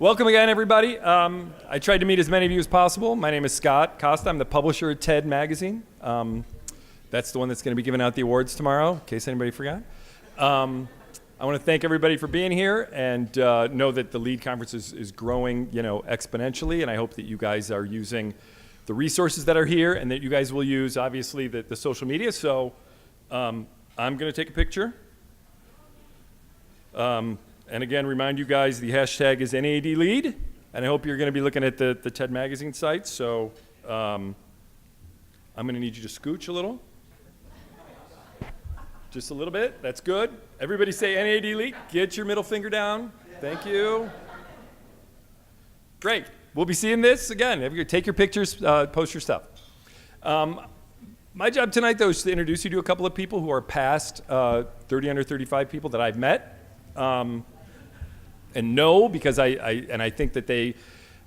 Welcome again, everybody. I tried to meet as many of you as possible. My name is Scott Costa. I'm the publisher of TED Magazine. That's the one that's going to be giving out the awards tomorrow, in case anybody forgot. I want to thank everybody for being here and know that the LEAD conference is growing, exponentially, and I hope that you guys are using the resources that are here and that you guys will use, obviously, the social media. So I'm going to take a picture. And again, remind you guys, the hashtag is NAED LEAD, and I hope you're going to be looking at the TED Magazine site. So I'm going to need you to scooch a little. Just a little bit. That's good. Everybody say NAED LEAD. Get your middle finger down. Thank you. Great. We'll be seeing this again. Take your pictures, post your stuff. My job tonight, though, is to introduce you to a couple of people who are past 30 under 35 people that I've met. And know, because I think that they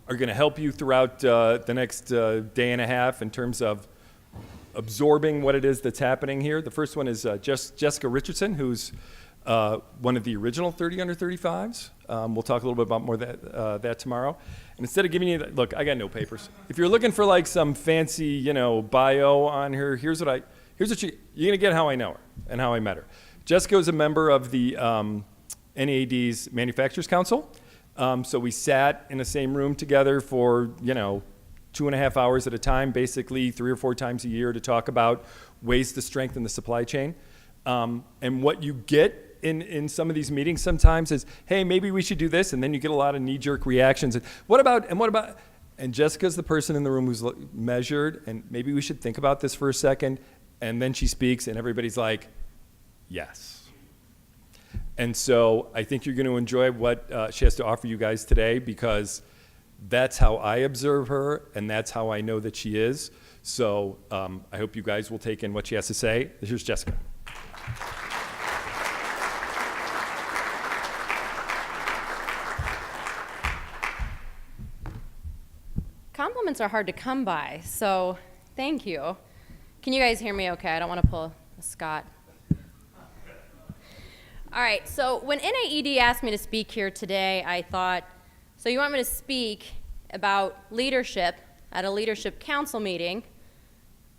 are going to help you throughout the next day and a half in terms of absorbing what it is that's happening here. The first one is Jessica Richardson, who's one of the original 30 under 35s. We'll talk a little bit about more that tomorrow. And instead of giving you that, look, I got no papers. If you're looking for like some fancy, bio on her, here's what you're going to get how I know her and how I met her. Jessica is a member of the NAED's Manufacturers Council. So we sat in the same room together for, 2.5 hours at a time, basically 3 or 4 times a year to talk about ways to strengthen the supply chain. And what you get in some of these meetings sometimes is, hey, maybe we should do this, and then you get a lot of knee-jerk reactions. And what about? And Jessica's the person in the room who's measured, and maybe we should think about this for a second. And then she speaks, and everybody's like, yes. And so I think you're going to enjoy what she has to offer you guys today, because that's how I observe her, and that's how I know that she is. So I hope you guys will take in what she has to say. Here's Jessica. Compliments are hard to come by, so thank you. Can you guys hear me okay? I don't want to pull a Scott. All right, so when NAED asked me to speak here today, I thought, so you want me to speak about leadership at a leadership council meeting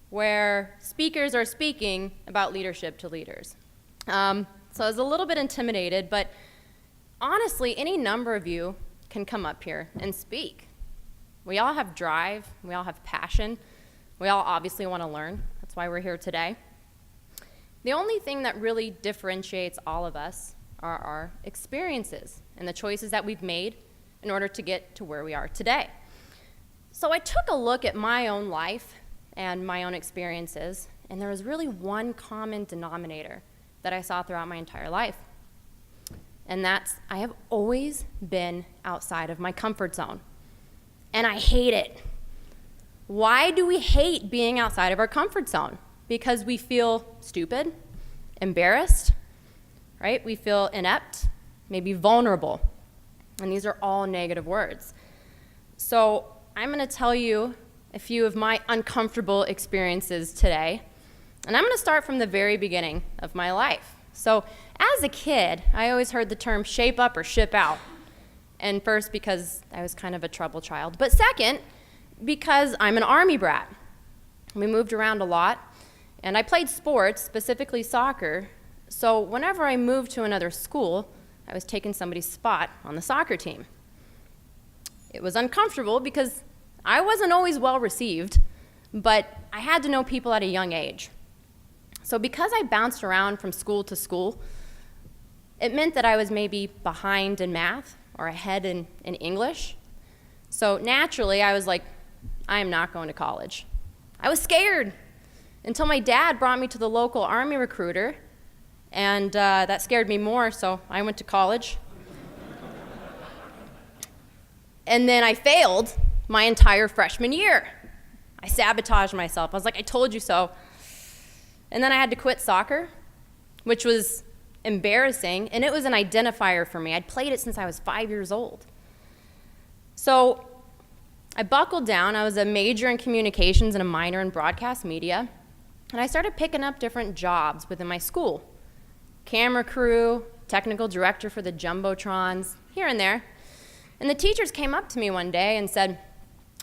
where speakers are speaking about leadership to leaders. So I was a little bit intimidated, but honestly, any number of you can come up here and speak. We all have drive, we all have passion, we all obviously want to learn. That's why we're here today. The only thing that really differentiates all of us are our experiences and the choices that we've made in order to get to where we are today. So I took a look at my own life and my own experiences, and there was really one common denominator that I saw throughout my entire life. And that's, I have always been outside of my comfort zone. And I hate it. Why do we hate being outside of our comfort zone? Because we feel stupid, embarrassed, right? We feel inept, maybe vulnerable. And these are all negative words. So I'm going to tell you a few of my uncomfortable experiences today. And I'm going to start from the very beginning of my life. So as a kid, I always heard the term shape up or ship out. And first, because I was kind of a trouble child. But second, because I'm an Army brat. We moved around a lot. And I played sports, specifically soccer, so whenever I moved to another school, I was taking somebody's spot on the soccer team. It was uncomfortable because I wasn't always well received, but I had to know people at a young age. So because I bounced around from school to school, it meant that I was maybe behind in math or ahead in English. So naturally, I was like, I am not going to college. I was scared. Until my dad brought me to the local Army recruiter, and that scared me more, so I went to college. And then I failed my entire freshman year. I sabotaged myself. I was like, I told you so. And then I had to quit soccer, which was embarrassing, and it was an identifier for me. I'd played it since I was 5 years old. So I buckled down. I was a major in communications and a minor in broadcast media. And I started picking up different jobs within my school. Camera crew, technical director for the Jumbotrons, here and there. And the teachers came up to me one day and said,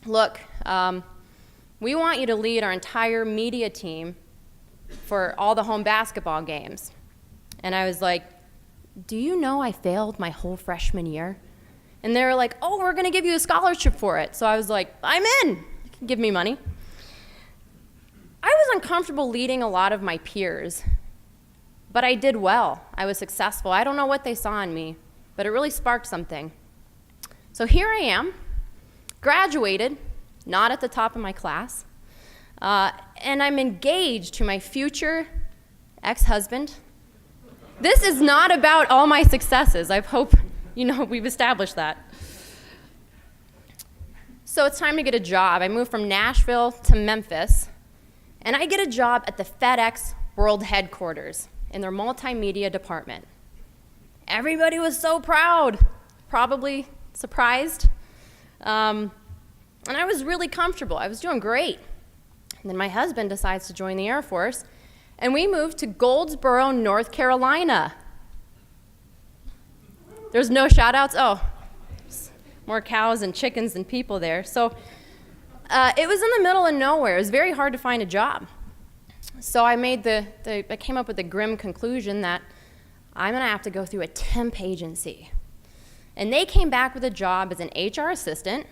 look, we want you to lead our entire media team for all the home basketball games. And I was like, do you know I failed my whole freshman year? And they were like, oh, we're going to give you a scholarship for it. So I was like, I'm in. You can give me money. I was uncomfortable leading a lot of my peers, but I did well. I was successful. I don't know what they saw in me, but it really sparked something. So here I am, graduated, not at the top of my class, and I'm engaged to my future ex-husband. This is not about all my successes. I hope we've established that. So it's time to get a job. I moved from Nashville to Memphis, and I get a job at the FedEx World Headquarters in their multimedia department. Everybody was so proud, probably surprised. And I was really comfortable. I was doing great. And then my husband decides to join the Air Force, and we moved to Goldsboro, North Carolina. There's no shout-outs? Oh, more cows and chickens than people there. So it was in the middle of nowhere. It was very hard to find a job. So I came up with the grim conclusion that I'm going to have to go through a temp agency. And they came back with a job as an HR assistant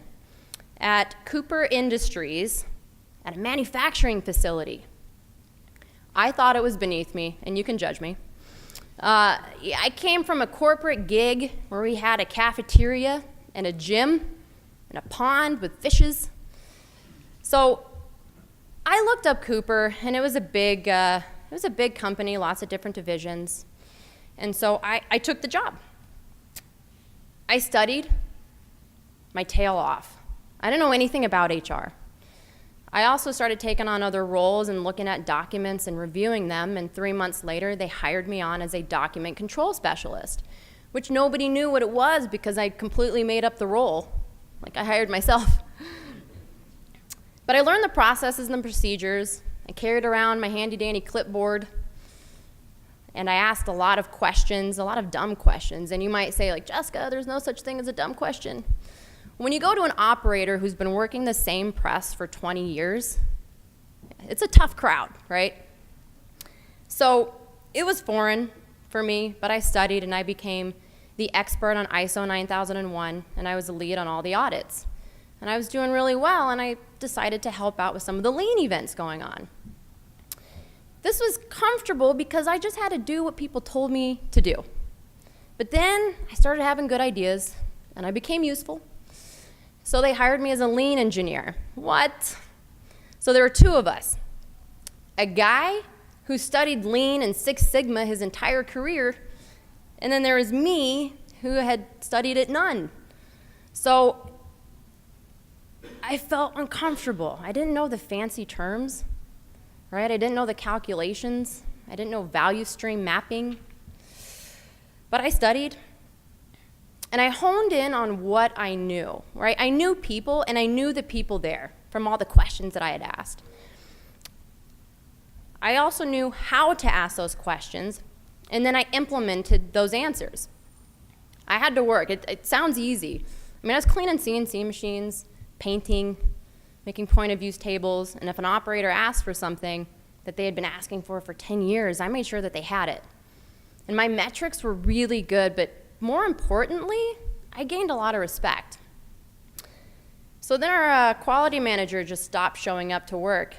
at Cooper Industries at a manufacturing facility. I thought it was beneath me, and you can judge me. I came from a corporate gig where we had a cafeteria and a gym and a pond with fishes. So I looked up Cooper, and it was a big company, lots of different divisions. And so I took the job. I studied my tail off. I didn't know anything about HR. I also started taking on other roles and looking at documents and reviewing them, and 3 months later, they hired me on as a document control specialist, which nobody knew what it was because I completely made up the role, like I hired myself. But I learned the processes and the procedures. I carried around my handy-dandy clipboard, and I asked a lot of questions, a lot of dumb questions. And you might say, like, Jessica, there's no such thing as a dumb question. When you go to an operator who's been working the same press for 20 years, it's a tough crowd, right? So it was foreign for me, but I studied and I became the expert on ISO 9001, and I was the lead on all the audits. And I was doing really well, and I decided to help out with some of the lean events going on. This was comfortable because I just had to do what people told me to do. But then I started having good ideas, and I became useful. So they hired me as a lean engineer. What? So there were two of us. A guy who studied lean and Six Sigma his entire career, and then there was me who had studied it none. So I felt uncomfortable. I didn't know the fancy terms, right? I didn't know the calculations. I didn't know value stream mapping. But I studied. And I honed in on what I knew, right? I knew people, and I knew the people there from all the questions that I had asked. I also knew how to ask those questions, and then I implemented those answers. I had to work. It sounds easy. I mean, I was cleaning CNC machines, painting, making point of use tables, and if an operator asked for something that they had been asking for 10 years, I made sure that they had it. And my metrics were really good, but more importantly, I gained a lot of respect. So then our quality manager just stopped showing up to work.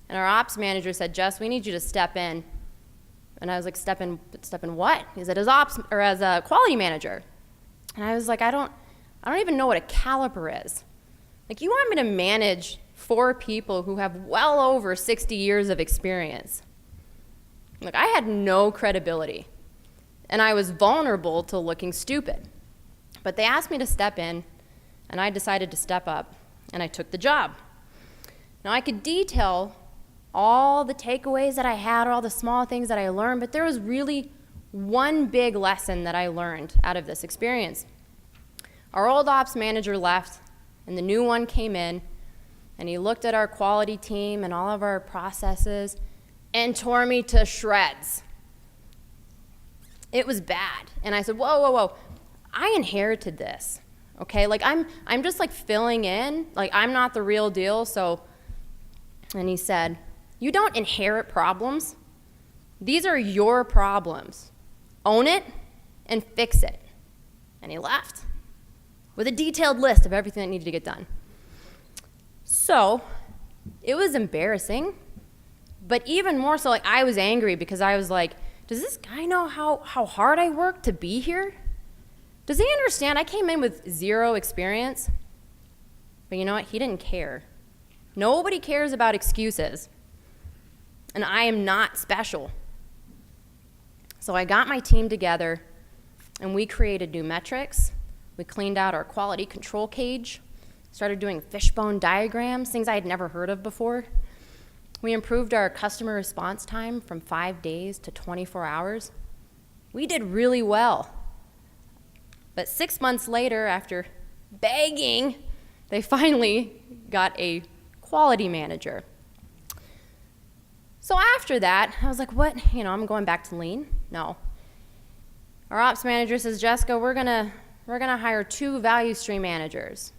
And our ops manager said, Jess, we need you to step in. And I was like, step in what? He said, as a quality manager. And I was like, I don't even know what a caliper is. Like, you want me to manage 4 people who have well over 60 years of experience? Like, I had no credibility. And I was vulnerable to looking stupid. But they asked me to step in, and I decided to step up, and I took the job. Now, I could detail all the takeaways that I had, or all the small things that I learned, but there was really one big lesson that I learned out of this experience. Our old ops manager left, and the new one came in, and he looked at our quality team and all of our processes and tore me to shreds. It was bad. And I said, whoa, I inherited this. okay? Like, I'm just, like, filling in. Like, I'm not the real deal, so. And he said, you don't inherit problems. These are your problems. Own it and fix it. And he left with a detailed list of everything that needed to get done. So it was embarrassing, but even more so, like, I was angry because I was like, does this guy know how hard I worked to be here? Does he understand I came in with 0 experience? But you know what? He didn't care. Nobody cares about excuses. And I am not special. So I got my team together, and we created new metrics. We cleaned out our quality control cage, started doing fishbone diagrams, things I had never heard of before. We improved our customer response time from 5 days to 24 hours. We did really well. But 6 months later, after begging, they finally got a quality manager. So after that, I was like, what? I'm going back to lean? No. Our ops manager says, Jessica, we're gonna hire 2 value stream managers.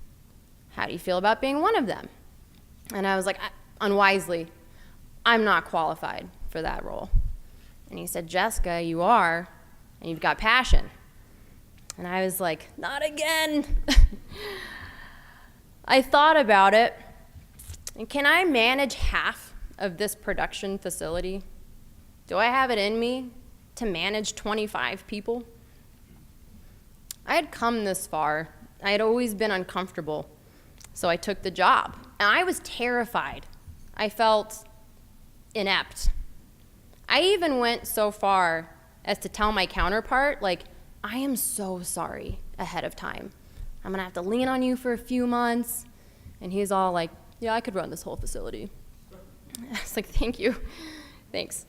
How do you feel about being one of them? And I was like, unwisely, I'm not qualified for that role. And he said, Jessica, you are, and you've got passion. And I was like, not again. I thought about it, and can I manage half of this production facility? Do I have it in me to manage 25 people? I had come this far. I had always been uncomfortable, so I took the job. And I was terrified. I felt inept. I even went so far as to tell my counterpart, like, I am so sorry ahead of time. I'm gonna have to lean on you for a few months. And he's all like, yeah, I could run this whole facility. I was like, thank you, thanks.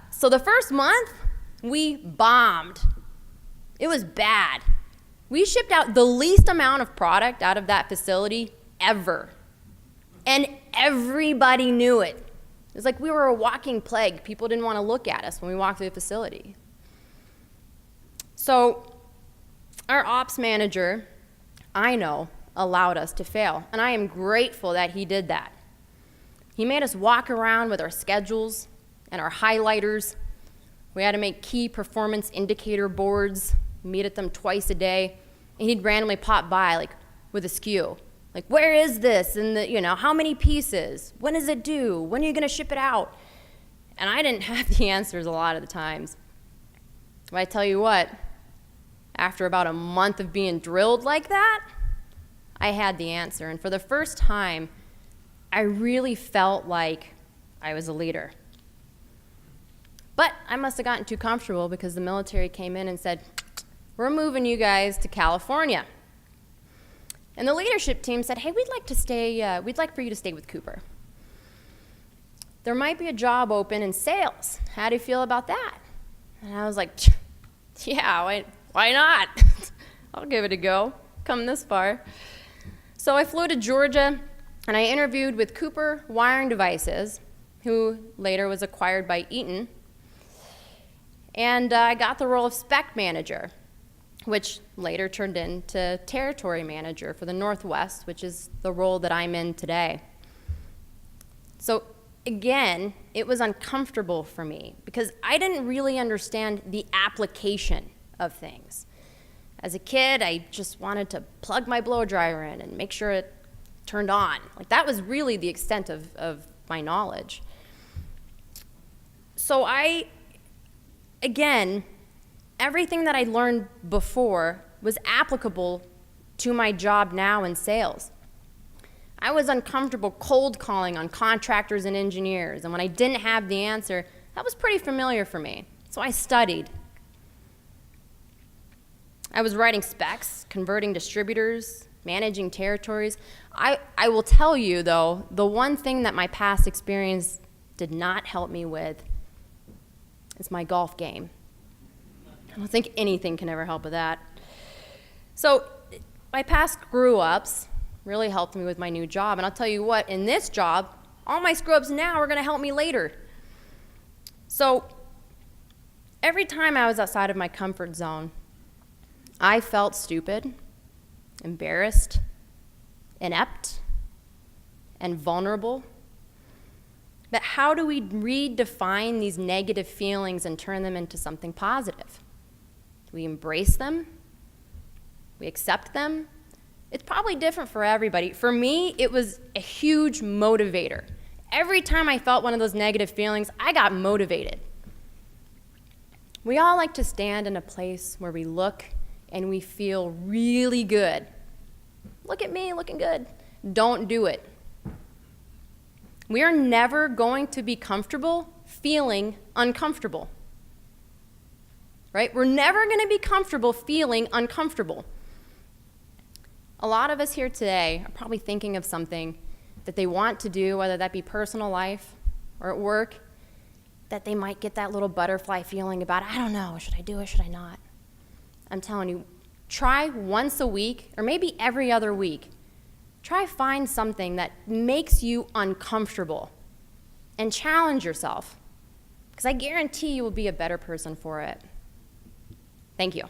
So the first month, we bombed. It was bad. We shipped out the least amount of product out of that facility ever. And everybody knew it. It was like we were a walking plague. People didn't want to look at us when we walked through the facility. So our ops manager, I know, allowed us to fail. And I am grateful that he did that. He made us walk around with our schedules and our highlighters. We had to make key performance indicator boards, meet at them twice a day, and he'd randomly pop by, like, with a SKU. Like, where is this? And how many pieces? When is it due? When are you gonna ship it out? And I didn't have the answers a lot of the times. But I tell you what, after about a month of being drilled like that, I had the answer. And for the first time, I really felt like I was a leader. But I must have gotten too comfortable because the military came in and said, we're moving you guys to California. And the leadership team said, hey, we'd like for you to stay with Cooper. There might be a job open in sales. How do you feel about that? And I was like, yeah, why not? I'll give it a go, come this far. So I flew to Georgia, and I interviewed with Cooper Wiring Devices, who later was acquired by Eaton. And I got the role of spec manager, which later turned into territory manager for the Northwest, which is the role that I'm in today. So again, it was uncomfortable for me because I didn't really understand the application of things. As a kid, I just wanted to plug my blow dryer in and make sure it turned on. Like, that was really the extent of my knowledge. So again, everything that I learned before was applicable to my job now in sales. I was uncomfortable cold calling on contractors and engineers, and when I didn't have the answer, that was pretty familiar for me. So I studied. I was writing specs, converting distributors, managing territories. I will tell you, though, the one thing that my past experience did not help me with is my golf game. I don't think anything can ever help with that. So my past screw-ups really helped me with my new job. And I'll tell you what, in this job, all my screw-ups now are going to help me later. So every time I was outside of my comfort zone, I felt stupid, embarrassed, inept, and vulnerable. But how do we redefine these negative feelings and turn them into something positive? We embrace them? We accept them? It's probably different for everybody. For me, it was a huge motivator. Every time I felt one of those negative feelings, I got motivated. We all like to stand in a place where we look and we feel really good. Look at me, looking good. Don't do it. We are never going to be comfortable feeling uncomfortable. Right? We're never going to be comfortable feeling uncomfortable. A lot of us here today are probably thinking of something that they want to do, whether that be personal life or at work, that they might get that little butterfly feeling about, I don't know, should I do it, should I not? I'm telling you, try once a week, or maybe every other week, try find something that makes you uncomfortable and challenge yourself, because I guarantee you will be a better person for it. Thank you.